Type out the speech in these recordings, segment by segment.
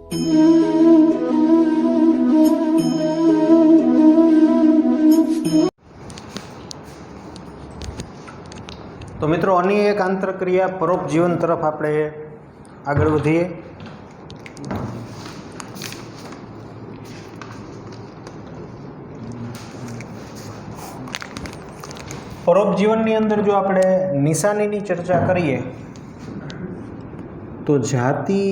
તો મિત્રો આની એક આંતરક્રિયા પરોપજીવન તરફ આપણે આગળ વધીએ। પરોપજીવનની અંદર જો આપણે નિશાનીની ચર્ચા કરીએ તો જાતિ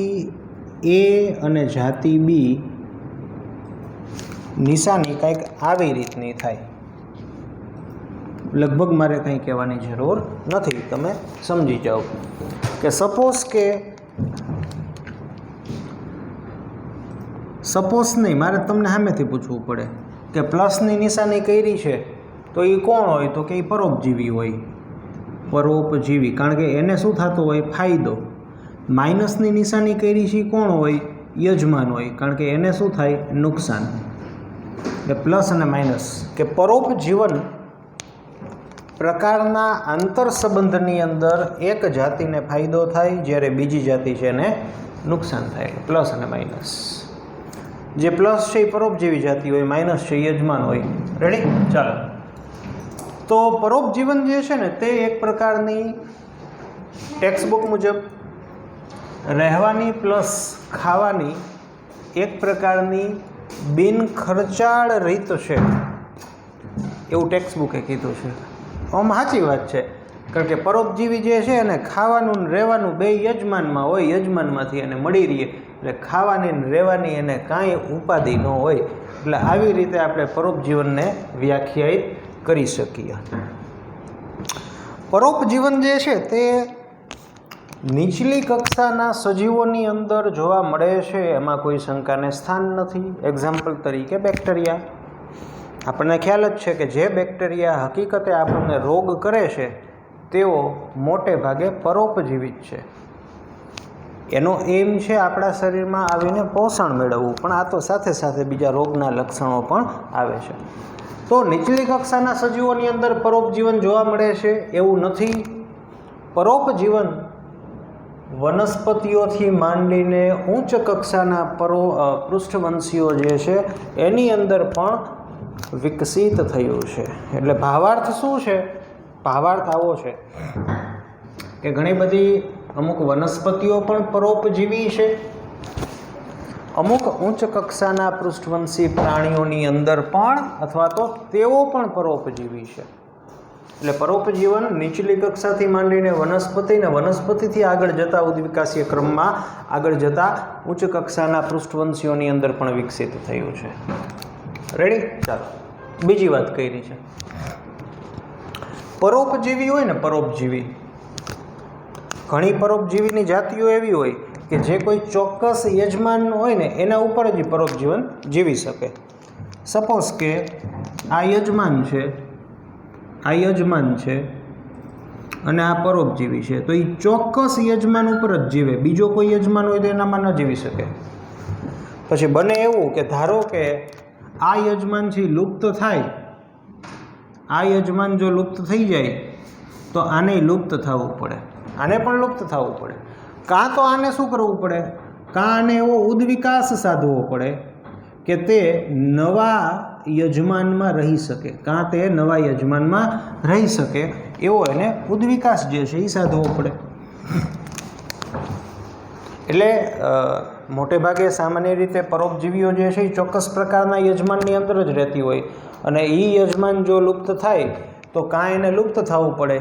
એ અને જાતિ બી નિશાની કંઈક આવી રીતની થાય। લગભગ મારે કંઈ કહેવાની જરૂર નથી, તમે સમજી જાઓ કે સપોઝ નહીં, મારે તમને સામેથી પૂછવું પડે કે પ્લસની નિશાની કરી છે તો એ કોણ હોય? તો કે એ પરોપજીવી હોય, પરોપજીવી, કારણ કે એને શું થતો હોય? ફાયદો। માઇનસની નિશાની કરી છે કોણ હોય? યજમાન હોય, કારણ કે એને શું થાય? નુકસાન। એટલે પ્લસ અને માઇનસ કે પરોપજીવન પ્રકારના આંતર સંબંધની અંદર એક જાતિને ફાયદો થાય જ્યારે બીજી જાતિ છે એને નુકસાન થાય, પ્લસ અને માઇનસ। જે પ્લસ છે એ પરોપજીવી જાતિ હોય, માઇનસ છે યજમાન હોય। રેડી? ચાલો, તો પરોપજીવન જે છે ને તે એક પ્રકારની ટેક્સ્ટબુક મુજબ રહેવાની પ્લસ ખાવાની એક પ્રકારની બિન ખર્ચાળ રીત છે, એવું ટેક્સ્ટબુકે કીધું છે। આમ સાચી વાત છે, કારણ કે પરોપજીવી જે છે એને ખાવાનું ને રહેવાનું બે યજમાનમાં હોય, યજમાનમાંથી એને મળી રહે, એટલે ખાવાની ને રહેવાની એને કાંઈ ઉપાધિ ન હોય। એટલે આવી રીતે આપણે પરોપજીવનને વ્યાખ્યાયિત કરી શકીએ। પરોપજીવન જે છે તે નીચલી કક્ષાના સજીવોની અંદર જોવા મળે છે, એમાં કોઈ શંકાને સ્થાન નથી। એક્ઝામ્પલ તરીકે બેક્ટેરિયા, આપણને ખ્યાલ જ છે કે જે બેક્ટેરિયા હકીકતે આપણને રોગ કરે છે તેઓ મોટે ભાગે પરોપજીવી જ છે। એનો એમ છે આપણા શરીરમાં આવીને પોષણ મેળવવું, પણ આ તો સાથે સાથે બીજા રોગના લક્ષણો પણ આવે છે। તો નીચલી કક્ષાના સજીવોની અંદર પરોપજીવન જોવા મળે છે એવું નથી। પરોપજીવન વનસ્પતિઓથી માંડીને ઉચ્ચ કક્ષાના પૃષ્ઠવંશીઓ જે છે એની અંદર પણ વિકસિત થયું છે। એટલે ભાવાર્થ શું છે? ભાવાર્થ આવો છે કે ઘણી બધી અમુક વનસ્પતિઓ પણ પરોપજીવી છે, અમુક ઉચ્ચ કક્ષાના પૃષ્ઠવંશી પ્રાણીઓની અંદર પણ અથવા તો તેઓ પણ પરોપજીવી છે। એટલે પરોપજીવન નીચલી કક્ષાથી માંડીને વનસ્પતિ ને વનસ્પતિથી આગળ જતા ઉદ્વિકાસીય ક્રમમાં આગળ જતા ઉચ્ચ કક્ષાના પૃષ્ઠવંશીઓની અંદર પણ વિકસિત થયું છે। રેડી? ચાલો, બીજી વાત કરી છે પરોપજીવી હોય ને, પરોપજીવી ઘણી પરોપજીવીની જાતિઓ એવી હોય કે જે કોઈ ચોક્કસ યજમાન હોય ને એના ઉપર જ પરોપજીવન જીવી શકે। સપોઝ કે આ યજમાન છે અને આ પરોપજીવી છે, તો એ ચોક્કસ યજમાન ઉપર જ જીવે, બીજો કોઈ યજમાન હોય તો એનામાં ન જીવી શકે। પછી બને એવું કે ધારો કે આ યજમાન છે લુપ્ત થાય, આ યજમાન જો લુપ્ત થઈ જાય તો આને લુપ્ત થવું પડે, આને પણ લુપ્ત થવું પડે, કાં તો આને શું કરવું પડે? કાં આને એવો ઉદ્વિકાસ સાધવો પડે કે તે નવા યજમાનમાં રહી શકે, કાં તે નવા યજમાનમાં રહી શકે એવો એને ઉદ્વિકાસ જે છે એ સાધવો પડે। એટલે મોટે ભાગે સામાન્ય રીતે પરોપજીવીઓ જે છે એ ચોક્કસ પ્રકારના યજમાનની અંદર જ રહેતી હોય, અને એ યજમાન જો લુપ્ત થાય તો કાં એને લુપ્ત થવું પડે,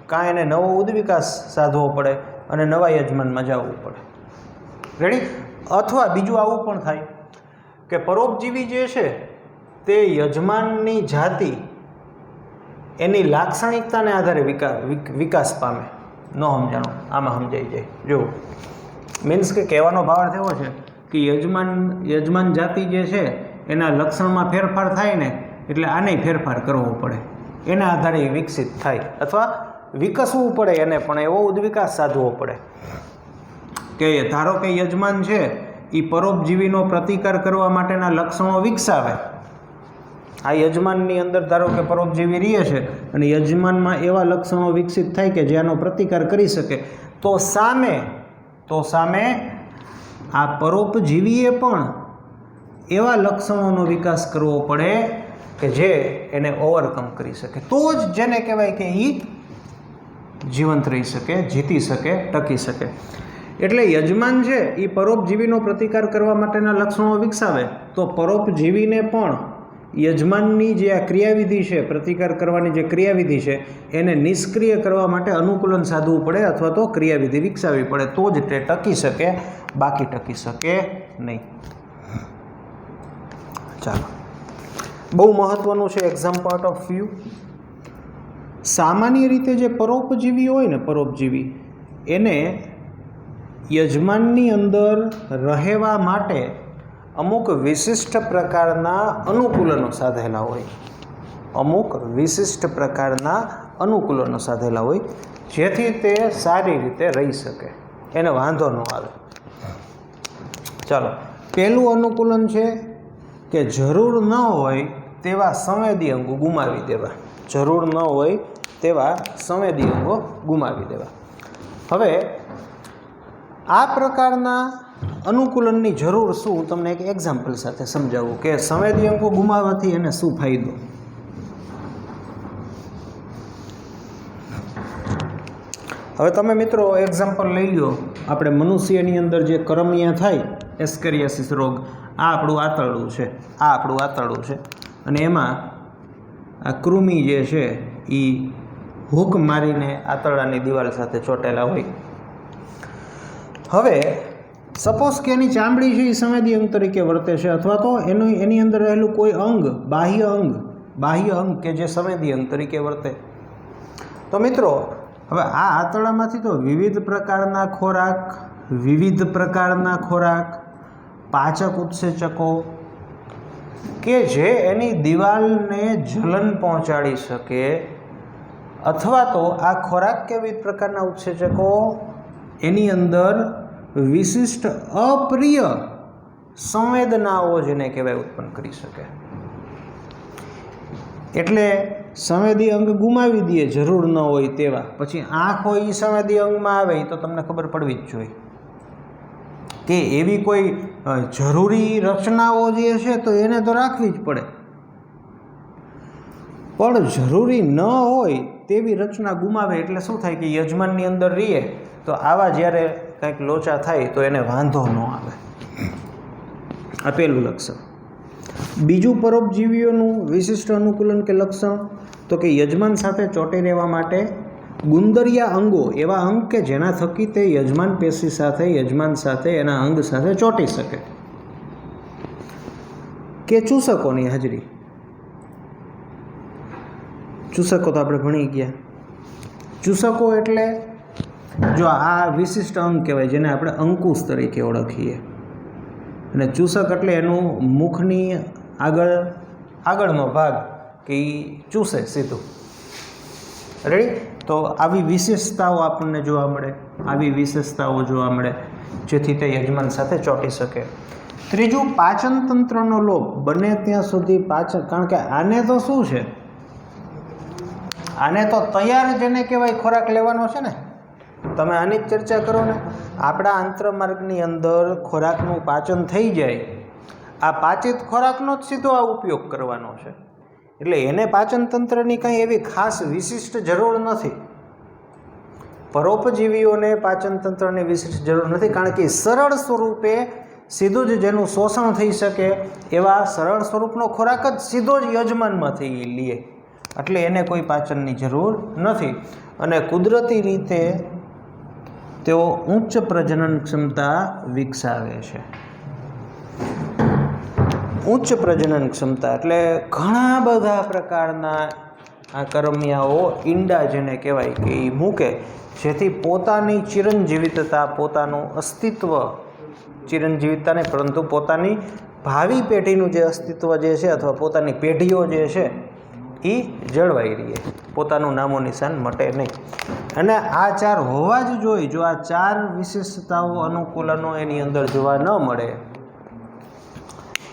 કાં એને નવો ઉદ્વિકાસ સાધવો પડે અને નવા યજમાનમાં જવું પડે। રેડી? અથવા બીજું આવું પણ થાય કે પરોપજીવી જે છે તે યજમાનની જાતિ એની લાક્ષણિકતાને આધારે વિકાસ પામે। ન સમજાણો? આમાં સમજાઈ જાય। જો મીન્સ કે કહેવાનો ભાવાર્થ એવો છે કે યજમાન જાતિ જે છે એના લક્ષણમાં ફેરફાર થાય ને એટલે આને ફેરફાર કરવો પડે, એના આધારે વિકસિત થાય અથવા વિકસવું પડે, એને પણ એવો ઉદ્વિકાસ સાધવો પડે કે ધારો કે યજમાન છે એ પરોપજીવીનો પ્રતિકાર કરવા માટેના લક્ષણો વિકસાવે। આ યજમાનની અંદર ધારો કે પરોપજીવી રહે છે અને યજમાનમાં એવા લક્ષણો વિકસિત થાય કે જેનો પ્રતિકાર કરી શકે, તો સામે આ પરોપજીવીએ પણ એવા લક્ષણોનો વિકાસ કરવો પડે કે જે એને ઓવરકમ કરી શકે, તો જ જેને કહેવાય કે એ જીવંત રહી શકે, જીતી શકે, ટકી શકે. એટલે યજમાન છે એ પરોપજીવીનો પ્રતિકાર કરવા માટેના લક્ષણો વિકસાવે તો પરોપજીવીને પણ યજમાનની જે આ ક્રિયાવિધિ છે, પ્રતિકાર કરવાની જે ક્રિયાવિધિ છે એને નિષ્ક્રિય કરવા માટે અનુકૂલન સાધવું પડે અથવા તો ક્રિયાવિધિ વિકસાવવી પડે, તો જ તે ટકી શકે, બાકી ટકી શકે નહીં. ચાલો, બહુ મહત્વનું છે એક્ઝામ પોઈન્ટ ઓફ વ્યૂ. સામાન્ય રીતે જે પરોપજીવી હોય ને, પરોપજીવી એને યજમાનની અંદર રહેવા માટે અમુક વિશિષ્ટ પ્રકારના અનુકૂલનો સાધેલા હોય, અમુક વિશિષ્ટ પ્રકારના અનુકૂલનો સાધેલા હોય જેથી તે સારી રીતે રહી શકે, એને વાંધો ન આવે. ચાલો, પહેલું અનુકૂલન છે કે જરૂર ન હોય તેવા સંવેદી અંગો ગુમાવી દેવા, જરૂર ન હોય તેવા સંવેદી અંગો ગુમાવી દેવા. હવે આ પ્રકારના અનુકૂલનની જરૂર શું, હું તમને એક એક્ઝામ્પલ સાથે સમજાવું કે સંવેદી અંગો ગુમાવવાથી એને શું ફાયદો. હવે તમે મિત્રો એક્ઝામ્પલ લઈ લો, આપણે મનુષ્યની અંદર જે કરમિયા થાય, એસ્કેરિયાસિસ રોગ, આ આપણું આંતરડું છે, આ આપણું આંતરડું છે, અને એમાં આ કૃમિ જે છે એ હૂક મારીને આંતરડાની દિવાલ સાથે ચોંટેલા હોય. હવે સપોઝ કે એની ચામડી છે એ સંવેદી અંગ તરીકે વર્તે છે, અથવા તો એની અંદર રહેલું કોઈ અંગ, બાહ્ય અંગ કે જે સંવેદી અંગ તરીકે વર્તે. તો મિત્રો હવે આ આંતરડામાંથી તો વિવિધ પ્રકારના ખોરાક, પાચક ઉત્સેચકો કે જે એની દિવાલને જલન પહોંચાડી શકે, અથવા તો આ ખોરાક કે વિવિધ પ્રકારના ઉત્સેચકો એની અંદર વિશિષ્ટ અપ્રિય સંવેદનાઓ જેને કહેવાય ઉત્પન્ન કરી શકે. એટલે સંવેદી અંગ ગુમાવી દઈએ જરૂર ન હોય તેવા, પછી આંખ હોય એ સંવેદી અંગમાં આવે તો તમને ખબર પડવી જ જોઈએ કે એવી કોઈ જરૂરી રચનાઓ જે છે તો એને તો રાખવી જ પડે, પણ જરૂરી ન હોય તેવી રચના ગુમાવે એટલે શું થાય કે યજમાનની અંદર રહીએ તો આવા જ્યારે કંઈક લોચા થાય તો એને વાંધો ન આવે. આ પહેલું લક્ષણ. બીજું પરોપજીવીઓનું વિશિષ્ટ અનુકૂલન કે લક્ષણ તો કે યજમાન સાથે ચોંટી રહેવા માટે ગુંદરિયા અંગો, એવા અંગ કે જેના થકી તે યજમાન પેશી સાથે, યજમાન સાથે, એના અંગ સાથે ચોંટી શકે, કે ચૂસકોની હાજરી. ચૂસકો તો આપણે ભણી ગયા. ચૂસકો એટલે જો આ વિશિષ્ટ અંગ કહેવાય જેને આપણે અંકુશ તરીકે ઓળખીએ, અને ચૂસક એટલે એનું મુખની આગળનો ભાગ કે એ ચૂસે સીધું. રેડી? તો આવી વિશેષતાઓ આપણને જોવા મળે, જેથી તે યજમાન સાથે ચોંટી શકે. ત્રીજું, પાચન તંત્રનો લોપ. બને ત્યાં સુધી પાચન, કારણ કે આને તો શું છે, આને તો તૈયાર જેને કહેવાય ખોરાક લેવાનો છે ને. તમે આની જ ચર્ચા કરો ને. આપણા આંતરમાર્ગની અંદર ખોરાકનું પાચન થઈ જાય, આ પાચિત ખોરાકનો જ સીધો આ ઉપયોગ કરવાનો છે, એટલે એને પાચન તંત્રની કંઈ એવી ખાસ વિશિષ્ટ જરૂર નથી. પરોપજીવીઓને પાચન તંત્રની વિશિષ્ટ જરૂર નથી, કારણ કે સરળ સ્વરૂપે સીધું જ જેનું શોષણ થઈ શકે એવા સરળ સ્વરૂપનો ખોરાક જ સીધો જ યજમાનમાંથી લે, એટલે એને કોઈ પાચનની જરૂર નથી. અને કુદરતી રીતે તેઓ ઉચ્ચ પ્રજનન ક્ષમતા વિકસાવે છે. ઉચ્ચ પ્રજનન ક્ષમતા એટલે ઘણા બધા પ્રકારના આ કરમિયાઓ ઈંડા જેને કહેવાય કે એ મૂકે, જેથી પોતાની ચિરંજીવિતતા, પોતાનું અસ્તિત્વ, ચિરંજીવિતતા નહીં પરંતુ પોતાની ભાવિ પેઢીનું જે અસ્તિત્વ જે છે અથવા પોતાની પેઢીઓ જે છે એ જળવાઈ રહીએ, પોતાનું નામો નિશાન મટે નહીં. અને આ ચાર હોવા જ જોઈએ. જો આ ચાર વિશેષતાઓ, અનુકૂલનો એની અંદર જોવા ન મળે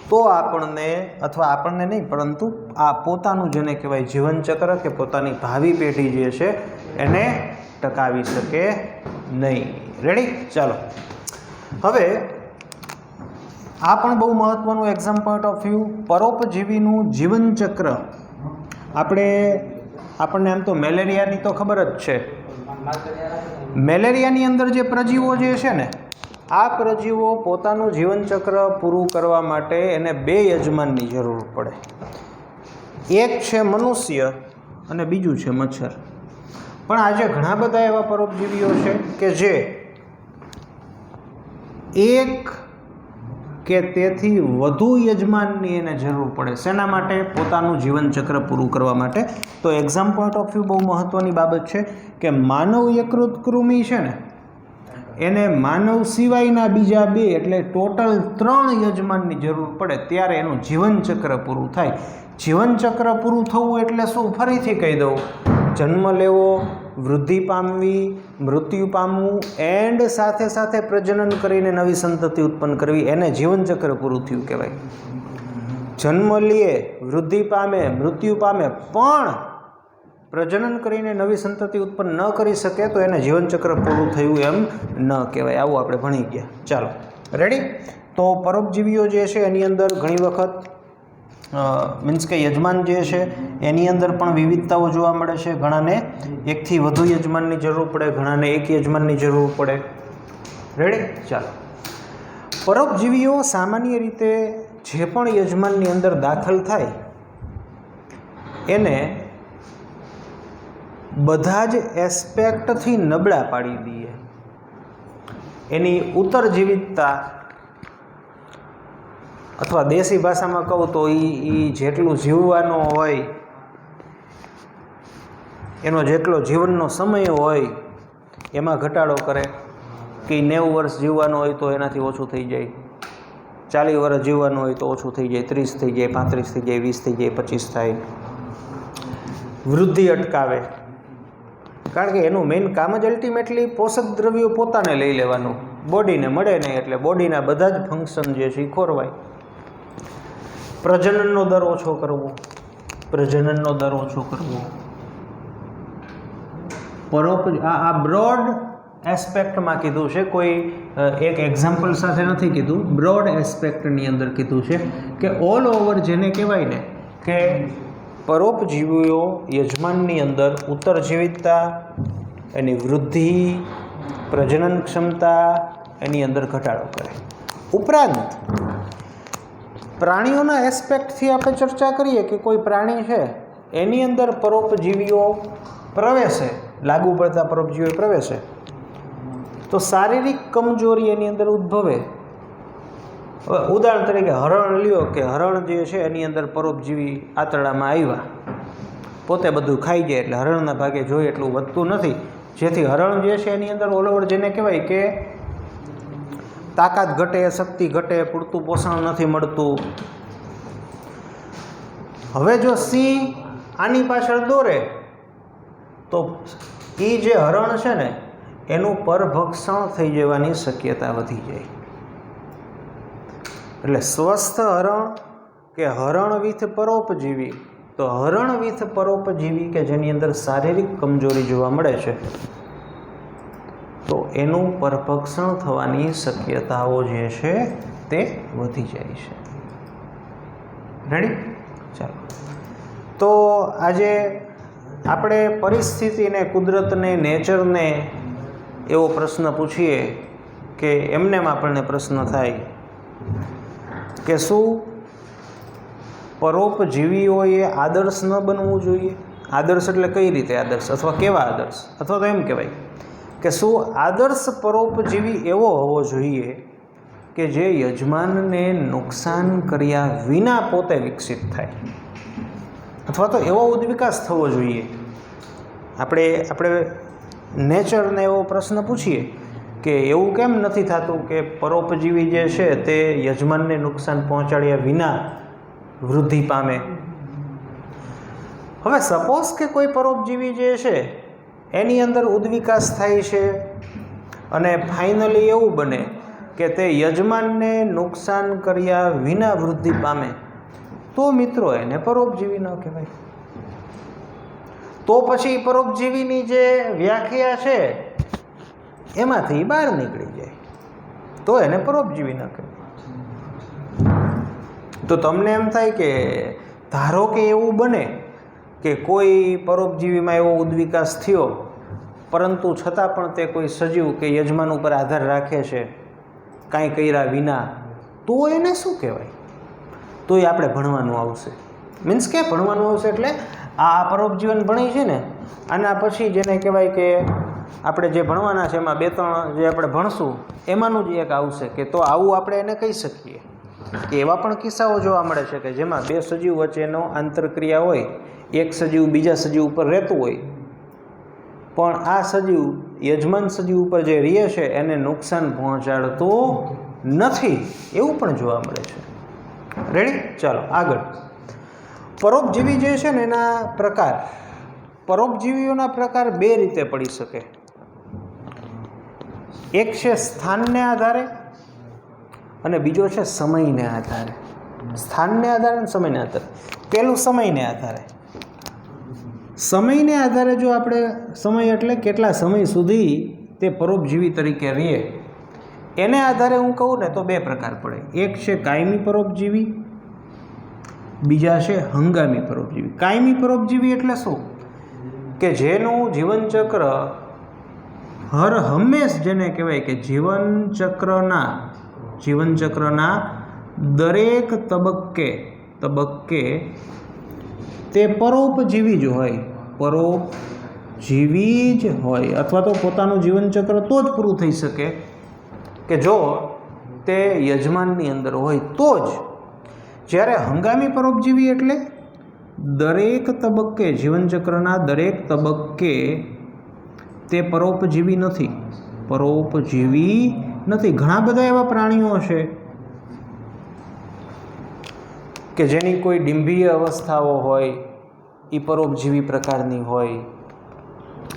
તો આપણને નહીં પરંતુ આ પોતાનું જેને કહેવાય જીવનચક્ર કે પોતાની ભાવિ પેઢી જે છે એને ટકાવી શકે નહીં. રેડી? ચાલો, હવે આ પણ બહુ મહત્ત્વનું એક્ઝામ પોઈન્ટ ઓફ વ્યૂ. પરોપજીવીનું જીવનચક્ર આપણને આમ તો મેલેરિયાની તો ખબર જ છે. મેલેરિયાની અંદર જે પ્રજીવો જે છે ને, આ પ્રજીવો પોતાનું જીવનચક્ર પૂરું કરવા માટે એને 2 યજમાનની જરૂર પડે. એક છે મનુષ્ય અને બીજું છે મચ્છર. પણ આજે ઘણા બધા એવા પરોપજીવીઓ છે કે જે એક કે તેથી વધુ યજમાનની એને જરૂર પડે. શેના માટે? પોતાનું જીવનચક્ર પૂરું કરવા માટે. તો એક્ઝામ પોઈન્ટ ઓફ વ્યૂ બહુ મહત્ત્વની બાબત છે કે માનવ યકૃત કૃમિ છે ને, એને માનવ સિવાયના બીજા 2 એટલે ટોટલ 3 યજમાનની જરૂર પડે ત્યારે એનું જીવનચક્ર પૂરું થાય. જીવનચક્ર પૂરું થવું એટલે શું? ફરીથી કહી દઉં. જન્મ લેવો, વૃદ્ધિ પામવી, મૃત્યુ પામવું એન્ડ સાથે સાથે પ્રજનન કરીને નવી સંતતિ ઉત્પન્ન કરવી, એને જીવનચક્ર પૂરું થયું કહેવાય. જન્મ લે, વૃદ્ધિ પામે, મૃત્યુ પામે પણ પ્રજનન કરીને નવી સંતતિ ઉત્પન્ન ન કરી શકે તો એને જીવનચક્ર પૂરું થયું એમ ન કહેવાય. આવું આપણે ભણી ગયા. ચાલો, રેડી? તો પરોપજીવીઓ જે છે એની અંદર ઘણી વખત મીન્સ કે યજમાન જે છે એની અંદર પણ વિવિધતાઓ જોવા મળે છે. ઘણાને 1 થી વધુ યજમાનની જરૂર પડે, ઘણાને 1 યજમાનની જરૂર પડે. રેડી? ચાલો. પરોપજીવીઓ સામાન્ય રીતે જે પણ યજમાનની અંદર દાખલ થાય એને બધા જ એસ્પેક્ટથી નબળા પાડી દઈએ. એની ઉત્તરજીવિતતા અથવા દેશી ભાષામાં કહું તો એ જેટલું જીવવાનો હોય, એનો જેટલો જીવનનો સમય હોય એમાં ઘટાડો કરે. કે 90 વર્ષ જીવવાનો હોય તો એનાથી ઓછું થઈ જાય, 40 વર્ષ જીવવાનું હોય તો ઓછું થઈ જાય, 30 થઈ જાય, 35 થઈ જાય, 20 થઈ જાય, 25 થાય. વૃદ્ધિ અટકાવે, કારણ કે એનું મેઇન કામ જ અલ્ટિમેટલી પોષક દ્રવ્યો પોતાને લઈ લેવાનું. બોડીને મળે નહીં એટલે બોડીના બધા જ ફંક્શન જે છે એ ખોરવાય. પ્રજનનનો દર ઓછો કરવો, પ્રજનનનો દર ઓછો કરવો. આ બ્રોડ એસ્પેક્ટમાં કીધું છે, કોઈ એક એક્ઝામ્પલ સાથે નથી કીધું. બ્રોડ એસ્પેક્ટની અંદર કીધું છે કે ઓલ ઓવર જેને કહેવાય ને કે પરોપજીવીઓ યજમાનની અંદર ઉત્તરજીવિતતા, એની વૃદ્ધિ, પ્રજનન ક્ષમતા એની અંદર ઘટાડો કરે. ઉપરાંત પ્રાણીઓના એસ્પેક્ટથી આપણે ચર્ચા કરીએ કે કોઈ પ્રાણી છે એની અંદર પરોપજીવીઓ પ્રવેશે, લાગુ પડતા પરોપજીવીઓ પ્રવેશે તો શારીરિક કમજોરી એની અંદર ઉદ્ભવે. ઉદાહરણ તરીકે હરણ લ્યો કે હરણ જે છે એની અંદર પરોપજીવી આંતરડામાં આવ્યા, પોતે બધું ખાઈ જાય એટલે હરણના ભાગે જોઈએ એટલું વધતું નથી, જેથી હરણ જે છે એની અંદર ઓલ ઓવર જેને કહેવાય કે તાકાત ઘટે, શક્તિ ઘટે, પૂરતું પોષણ નથી મળતું. હવે જો સિંહ આની પાછળ દોરે તો એ જે હરણ છે ને એનું પરભક્ષણ થઈ જવાની શક્યતા વધી જાય. એટલે સ્વસ્થ હરણ કે હરણ વિથ પરોપજીવી, તો હરણ વિથ પરોપજીવી કે જેની અંદર શારીરિક કમજોરી જોવા મળે છે તો એનું પરભક્ષણ થવાની શક્યતાઓ જે છે તે વધી જાય છે. રેડી? ચાલો. તો આજે આપણે પરિસ્થિતિને, કુદરતને, નેચરને એવો પ્રશ્ન પૂછીએ કે એમનેમ આપણને પ્રશ્ન થાય કે શું પરોપજીવીઓએ આદર્શ ન બનવું જોઈએ? આદર્શ એટલે કઈ રીતે આદર્શ, અથવા કેવા આદર્શ, અથવા તો એમ કહેવાય કે શું આદર્શ પરોપજીવી એવો હોવો જોઈએ કે જે યજમાનને નુકસાન કર્યા વિના પોતે વિકસિત થાય, અથવા તો એવો ઉદ્વિકાસ થવો જોઈએ. આપણે નેચરને એવો પ્રશ્ન પૂછીએ કે એવું કેમ નથી થતું કે પરોપજીવી જે છે તે યજમાનને નુકસાન પહોંચાડ્યા વિના વૃદ્ધિ પામે. હવે સપોઝ કે કોઈ પરોપજીવી જે છે એની અંદર ઉદ્વિકાસ થાય છે અને ફાઇનલી એવું બને કે તે યજમાનને નુકસાન કર્યા વિના વૃદ્ધિ પામે, તો મિત્રો એને પરોપજીવી ન કહેવાય. તો પછી પરોપજીવીની જે વ્યાખ્યા છે એમાંથી બહાર નીકળી જાય તો એને પરોપજીવી ન કહેવાય. તો તમને એમ થાય કે ધારો કે એવું બને કે કોઈ પરોપજીવીમાં એવો ઉદ્વિકાસ થયો, પરંતુ છતાં પણ તે કોઈ સજીવ કે યજમાન ઉપર આધાર રાખે છે કાંઈ કર્યા વિના, તો એને શું કહેવાય? તો એ આપણે ભણવાનું આવશે. મીન્સ કે ભણવાનું આવશે એટલે આ પરોપજીવન ભણી છે ને, આના પછી જેને કહેવાય કે આપણે જે ભણવાના છે એમાં 2-3 જે આપણે ભણશું એમાંનું જ એક આવશે કે તો આવું આપણે એને કહી શકીએ કે એવા પણ કિસ્સાઓ જોવા મળે છે કે જેમાં 2 સજીવ વચ્ચેનો આંતરક્રિયા હોય, એક સજીવ બીજા સજીવ ઉપર રહેતું હોય, પણ આ સજીવ યજમાન સજીવ ઉપર જે રહે છે એને નુકસાન પહોંચાડતો નથી, એવું પણ જોવા મળે છે. રેડી? ચાલો આગળ. પરોપજીવી જે છે ને એના પ્રકાર, પરોપજીવીઓના પ્રકાર 2 રીતે પડી શકે. એક છે સ્થાનને આધારે અને બીજો છે સમયને આધારે. સ્થાનને આધારે અને સમયને આધારે. પહેલું સમયને આધારે. સમયને આધારે જો આપણે, સમય એટલે કેટલા સમય સુધી તે પરોપજીવી તરીકે રહે, એને આધારે હું કહું ને તો 2 પ્રકાર પડે. એક છે કાયમી પરોપજીવી, બીજા છે હંગામી પરોપજીવી. કાયમી પરોપજીવી એટલે શું? કે જેનું જીવનચક્ર હર હંમેશ, જેને કહેવાય કે જીવનચક્રના દરેક તબક્કે તે પરોપજીવી જ હોય, પરોપજીવી જ હોય, અથવા તો પોતાનું જીવનચક્ર તો જ પૂરું થઈ શકે કે જો તે યજમાનની અંદર હોય તો જ. જ્યારે હંગામી પરોપજીવી એટલે દરેક તબક્કે, જીવનચક્રના દરેક તબક્કે તે પરોપજીવી નથી. ઘણા બધા એવા પ્રાણીઓ છે કે જેની કોઈ ડિંભીય અવસ્થાઓ હોય, એ પરોપજીવી પ્રકારની હોય,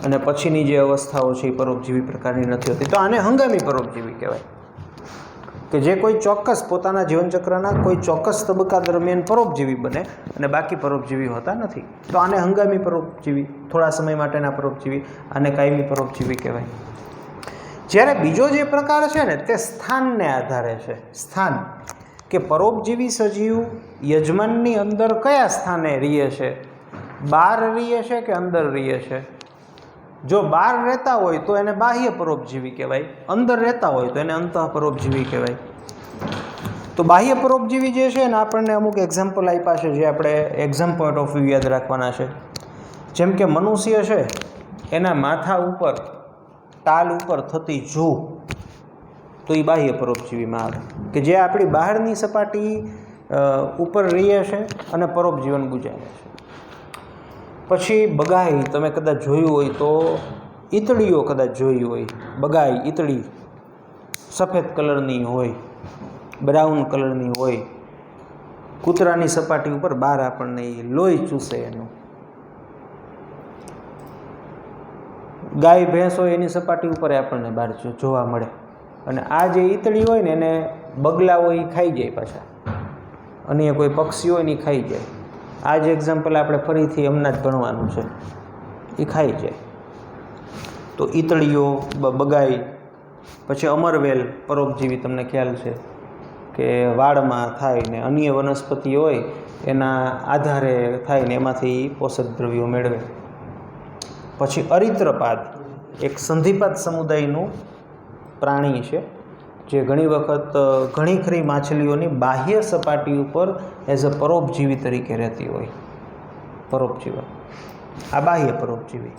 અને પછીની જે અવસ્થાઓ છે એ પરોપજીવી પ્રકારની નથી હોતી. તો આને હંગામી પરોપજીવી કહેવાય, કે જે કોઈ ચોક્કસ પોતાના જીવનચક્રના કોઈ ચોક્કસ તબક્કા દરમિયાન પરોપજીવી બને અને બાકી પરોપજીવી હોતા નથી. તો આને હંગામી પરોપજીવી, થોડા સમય માટેના પરોપજીવી, આને કાયમી પરોપજીવી કહેવાય. જ્યારે બીજો જે પ્રકાર છે ને તે સ્થાનને આધારે છે. સ્થાન, કે પરોપજીવી સજીવ યજમાનની અંદર કયા સ્થાને રહે છે, બહાર રહે છે કે અંદર રહે છે. જો બહાર રહેતા હોય તો એને બાહ્ય પરોપજીવી કહેવાય, અંદર રહેતા હોય તો એને અંતઃ પરોપજીવી કહેવાય. તો બાહ્ય પરોપજીવી જે છે ને આપણને અમુક એક્ઝામ્પલ આપ્યા છે, જે આપણે એક્ઝામ પોઈન્ટ ઓફ વ્યૂ યાદ રાખવાના છે. જેમ કે મનુષ્ય છે, એના માથા ઉપર, તાલ ઉપર થતી જૂ, તો એ બાહ્ય પરોપજીવીમાં આવે, કે જે આપણી બહારની સપાટી ઉપર રહે છે અને પરોપજીવન ગુજારે છે. પછી બગાઈ, તમે કદાચ જોયું હોય તો, ઈતળીઓ કદાચ જોઈ હોય, બગાઈ, ઈતળી સફેદ કલરની હોય, બ્રાઉન કલરની હોય, કૂતરાની સપાટી ઉપર બહાર આપણને લોહી ચૂસે એનું. ગાય ભેંસ હોય એની સપાટી ઉપર આપણને બહાર જોવા મળે. અને આ જે ઈતળી હોય ને એને બગલા હોય એ ખાઈ જાય પાછા, અને કોઈ પક્ષી હોય ને એ ખાઈ જાય. આ જ એક્ઝામ્પલ આપણે ફરીથી હમણાં જ ભણવાનું છે, એ ખાઈ જાય. તો ઈતળીઓ, બગાઈ, પછી અમરવેલ પરોપજીવી, તમને ખ્યાલ છે કે વાળમાં થાય ને અન્ય વનસ્પતિ હોય એના આધારે થાય ને એમાંથી પોષક દ્રવ્યો મેળવે. પછી અરિત્રપાદ, એક સંધિપાદ સમુદાયનું પ્રાણી છે, જે ઘણી વખત ઘણી ખરી માછલીઓની બાહ્ય સપાટી ઉપર એઝ અ પરોપજીવી તરીકે રહેતી હોય. પરોપજીવી, આ બાહ્ય પરોપજીવી.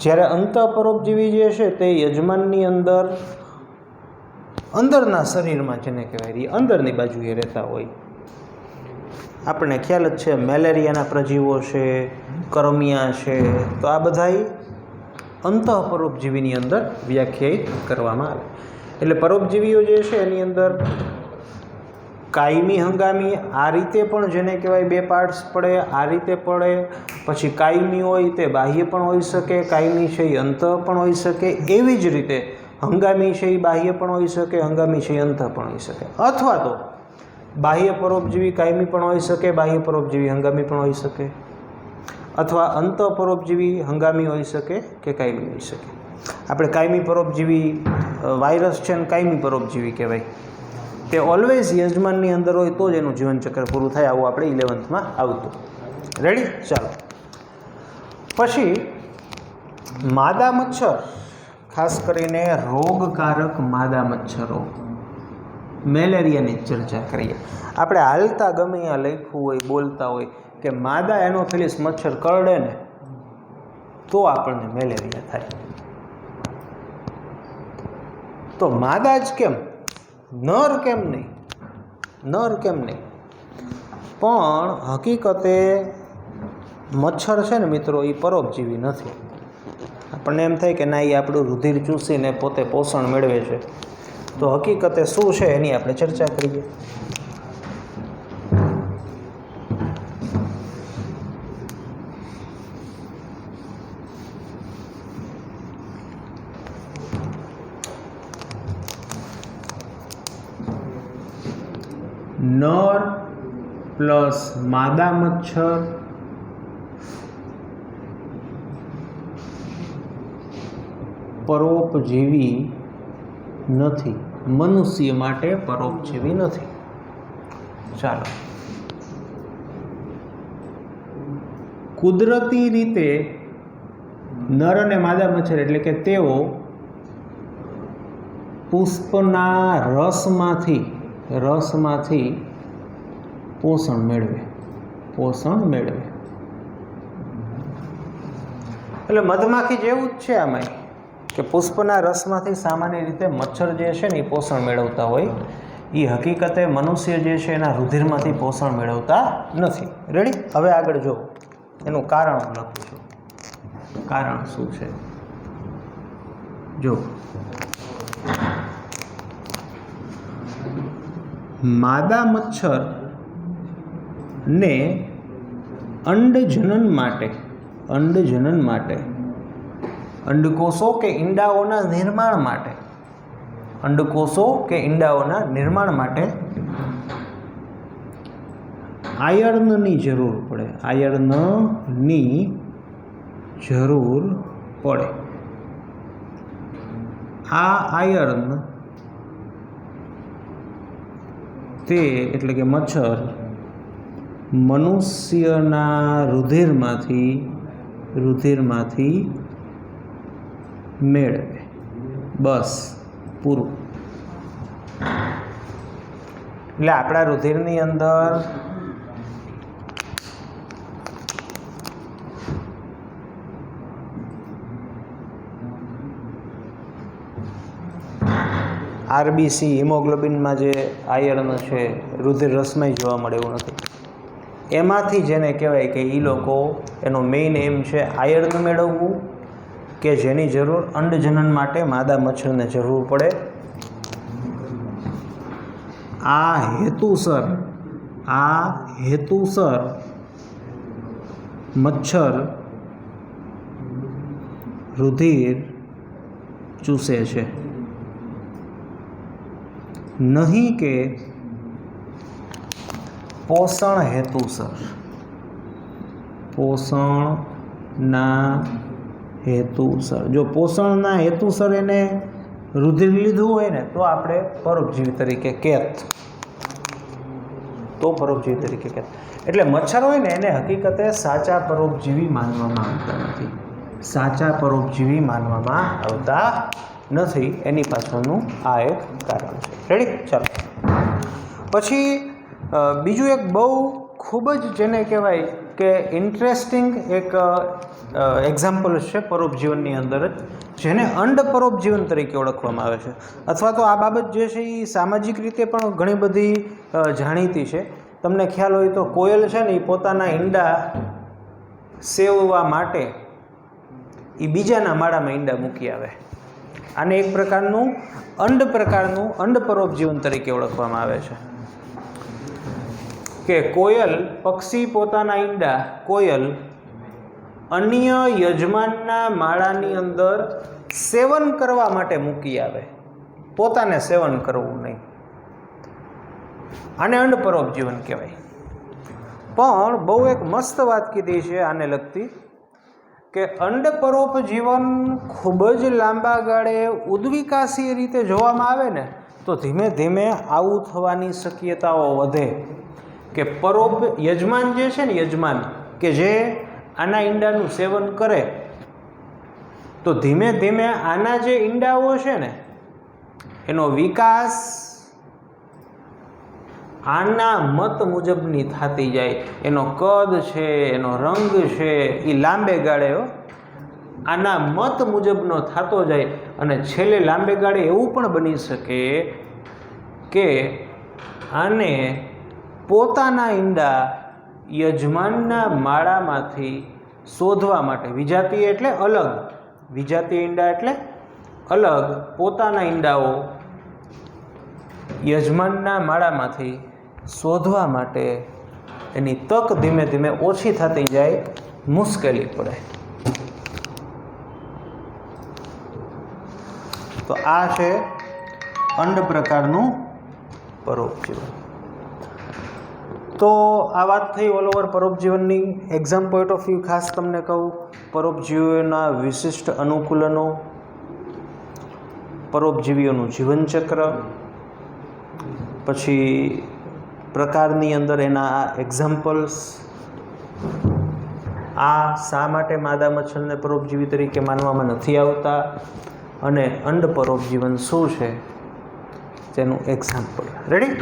જ્યારે અંતઃ પરોપજીવી જે છે તે યજમાનની અંદરના શરીરમાં, જેને કહેવાય અંદરની બાજુએ રહેતા હોય. આપણને ખ્યાલ જ છે, મેલેરિયાના પ્રજીવો છે, કરમિયા છે, તો આ બધાય અંતઃ પરોપજીવીની અંદર વ્યાખ્યાયિત કરવામાં આવે. એટલે પરોપજીવીઓ જે છે એની અંદર કાયમી, હંગામી, આ રીતે પણ જેને કહેવાય 2 પાર્ટ્સ પડે, આ રીતે પડે. પછી કાયમી હોય તે બાહ્ય પણ હોઈ શકે, કાયમી છે એ અંતઃ પણ હોઈ શકે. એવી જ રીતે હંગામી છે એ બાહ્ય પણ હોઈ શકે, હંગામી છે એ અંતઃ પણ હોઈ શકે. અથવા તો બાહ્ય પરોપજીવી કાયમી પણ હોઈ શકે, બાહ્ય પરોપજીવી હંગામી પણ હોઈ શકે. અથવા અંતઃ પરોપજીવી હંગામી હોઈ શકે કે કાયમી હોઈ શકે. આપણે કાયમી પરોપજીવી, વાયરસ છે ને કાયમી પરોપજીવી કહેવાય. તે ઓલવેઝ યજમાનની અંદર હોય તો જ એનું જીવનચક્ર પૂરું થાય. આવું આપણે 11th આવતું. રેડી? ચાલો. પછી માદા મચ્છર, ખાસ કરીને રોગકારક માદા મચ્છરો, મેલેરિયાની ચર્ચા કરીએ. આપણે હાલતા ગમે ત્યાં લખ્યું હોય, બોલતા હોય કે માદા એનોફિલિસ મચ્છર કરડે ને તો આપણને મેલેરિયા થાય. તો માદા જ કેમ, નર કેમ નહીં? નર કેમ નહીં? પણ હકીકતે મચ્છર છે ને મિત્રો, એ પરોપજીવી નથી. આપણને એમ થાય કે ના, એ આપણું રુધિર ચૂસીને પોતે પોષણ મેળવે છે. તો હકીકતે શું છે એની આપણે ચર્ચા કરીએ. નર પ્લસ માદા મચ્છર પરોપજીવી નથી, મનુષ્ય માટે પરોપજીવી નથી. ચાલો, કુદરતી રીતે નર અને માદા મચ્છર એટલે કે તેઓ પુષ્પના રસમાંથી પોષણ મેળવે. એટલે મધમાખી જેવું જ છે આમાં, કે પુષ્પના રસમાંથી સામાન્ય રીતે મચ્છર જે છે ને એ પોષણ મેળવતા હોય. એ હકીકતે મનુષ્ય જે છે એના રુધિરમાંથી પોષણ મેળવતા નથી. રેડી? હવે આગળ જો એનું કારણ હું લખું છું. કારણ શું છે જો. માદા મચ્છર ને અંડજનન માટે અંડકોષો કે ઈંડાઓના નિર્માણ માટે આયર્નની જરૂર પડે. આ આયર્ન તે એટલે કે મચ્છર મનુષ્યના રુધિરમાંથી મેળવે. બસ, પૂરું. એટલે આપણા રુધિરની અંદર આરબીસી હિમોગ્લોબિનમાં જે આયર્ન છે રુધિર રસમાં જોવા મળે એવું નથી. એમાંથી જેને કહેવાય કે એ લોકો એનો મેઇન એમ છે આયર્ન મેળવવું, કે જેની જરૂર અંડજનન માટે માદા મચ્છરને જરૂર પડે. આ હેતુસર મચ્છર રુધિર ચૂસે છે, નહીં કે પોષણના હેતુસર. જો પોષણના હેતુસર એને રુધિર લીધું હોય ને તો આપણે પરોપજીવી તરીકે કહેત. એટલે મચ્છર હોય ને એને હકીકતે સાચા પરોપજીવી માનવામાં આવતા નથી. એની પાછળનું આ એક કારણ છે. રેડી? ચાલો. પછી બીજું એક બહુ ખૂબ જ જેને કહેવાય કે ઇન્ટરેસ્ટિંગ એક એક્ઝામ્પલ છે પરોપજીવનની અંદર જ, જેને અંડ પરોપજીવન તરીકે ઓળખવામાં આવે છે. અથવા તો આ બાબત જે છે એ સામાજિક રીતે પણ ઘણી બધી જાણીતી છે. તમને ખ્યાલ હોય તો કોયલ છે ને એ પોતાના ઈંડા સેવવા માટે એ બીજાના માળામાં ઈંડા મૂકી આવે. આને એક પ્રકારનું અંડ પરોપજીવન તરીકે ઓળખવામાં આવે છે. કે કોયલ પક્ષી પોતાના ઈંડા અન્ય યજમાનના માળાની અંદર સેવન કરવા માટે મૂકી આવે, પોતાને સેવન કરવું નહીં. આને અંડ પરોપજીવન કહેવાય. પણ બહુ એક મસ્ત વાત કીધી છે આને લગતી, કે અંડ પરોપજીવન ખૂબ જ લાંબા ગાળે ઉદ્વિકાસીય રીતે જોવામાં આવે ને તો ધીમે ધીમે આવું થવાની શક્યતાઓ વધે કે યજમાન જે છે ને યજમાન કે જે આના ઈંડાનું સેવન કરે તો ધીમે ધીમે આના જે ઈંડાઓ છે ને એનો વિકાસ આના મત મુજબની થતી જાય, એનો કદ છે, એનો રંગ છે, એ લાંબે ગાળે આના મત મુજબનો થતો જાય અને છેલ્લે લાંબે ગાળે એવું પણ બની શકે કે આને પોતાના ઈંડા યજમાનના માળામાંથી શોધવા માટે, વિજાતીય એટલે અલગ, વિજાતીય ઈંડા એટલે અલગ, પોતાના ઈંડાઓ યજમાનના માળામાંથી શોધવા માટે એની તક ધીમે ધીમે ઓછી થતી જાય, મુશ્કેલી પડે. તો આ છે અંડ પ્રકારનું પરોપજીવન. તો આ વાત થઈ ઓલ ઓવર પરોપજીવનની. એક્ઝામ પોઈન્ટ ઓફ વ્યૂ ખાસ તમને કહું, પરોપજીવીઓના વિશિષ્ટ અનુકૂલનો, પરોપજીવીઓનું જીવનચક્ર, પછી પ્રકારની અંદર એના આ એક્ઝામ્પલ્સ, આ શા માટે માદા મચ્છરને પરોપજીવી તરીકે માનવામાં નથી આવતા, અને અંડ પરોપજીવન શું છે તેનું એક્ઝામ્પલ. રેડી?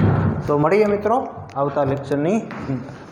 તો મળીએ મિત્રો આવતા લેક્ચરની અંદર.